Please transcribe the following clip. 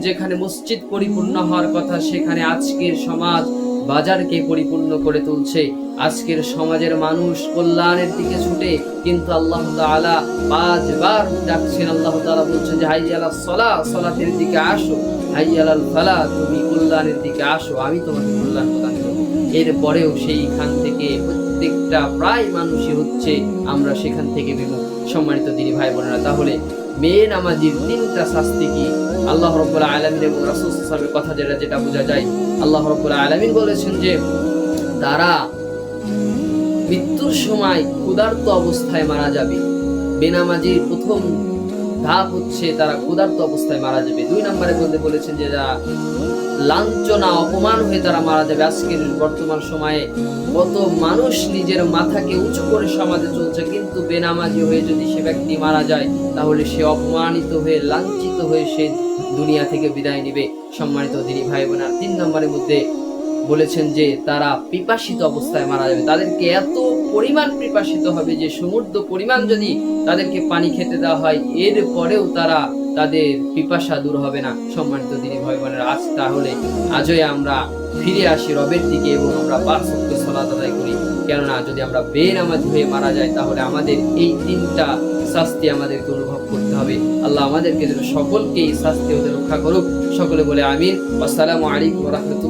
যেখানে মসজিদ পরিপূর্ণ হওয়ার কথা সেখানে আজকের সমাজ বাজারকে পরিপূর্ণ করে তুলছে। আজকের সমাজের মানুষ কল্যাণের দিকে ছুটে, কিন্তু আল্লাহ তাআলা 5 বার ডাকছেন। আল্লাহ তাআলা বলছেন যে হাইয়া আলাস সালাহ, সালাতের দিকে আসো, হাইয়া আলাল ফালাহ, তুমি কল্যাণের দিকে আসো, আমি তোমাকে কল্যাণ প্রদান করব। এরপরেও সেইখান থেকে প্রত্যেকটা প্রায় মানুষই হচ্ছে আমরা সেখান থেকে বিমুখ। সম্মানিত দিনী ভাই বোনেরা, তাহলে বেনামাজির 3টা শাস্তি কি? আল্লাহ রাব্বুল আলামিন এবং রাসূল সাল্লাল্লাহু আলাইহি ওয়াসাল্লামের কথা যেটা বোঝা যায়, আল্লাহ রাব্বুল আলামিন বলেছেন যে তারা মৃত্যুর সময় ক্ষুধার্ত অবস্থায় মারা যাবে। বেনামাজির প্রথম ধাপ হচ্ছে তারা ক্ষুধার্ত অবস্থায় মারা যাবে। 2 নম্বরে বলেছেন যে যারা লাঞ্ছনা অপমান হয়ে তারা মারা যাবে। আজকের বর্তমান সময়ে কত মানুষ নিজের মাথাকে উঁচু করে সমাজে চলছে, কিন্তু বেনামাজি হয়ে যদি সে ব্যক্তি মারা যায় তাহলে সে অপমানিত হয়ে লাঞ্ছিত হয়ে সে দুনিয়া থেকে বিদায় নিবে। সম্মানিত দিনী ভাই বোনেরা, 3 নম্বরের মধ্যে বলেছেন যে তারা পিপাসিত অবস্থায় মারা যাবে। তাদেরকে এত পরিমাণ পিপাসিত হবে যে সমুদ্র পরিমাণ যদি তাদেরকে পানি খেতে দেওয়া হয় এরপরেও তাদের পিপাসা দূর হবে না। সম্মানিত দিনী ভাই বোনেরা, আজই আমরা ফিরে আসি রবের দিকে এবং আমরা 5 ওয়াক্ত সালাত আদায় করি। কেননা যদি আমরা বেনামাজি হয়ে মারা যাই তাহলে আমাদের এই 3টা শাস্তি আমাদেরকে অনুভব করতে হবে। আল্লাহ আমাদেরকে যেন সকলকে এই শাস্তি হতে রক্ষা করুক। সকলে বলে আমিন। আসসালামু আলাইকুম ওয়া রাহমাতুল্লাহ।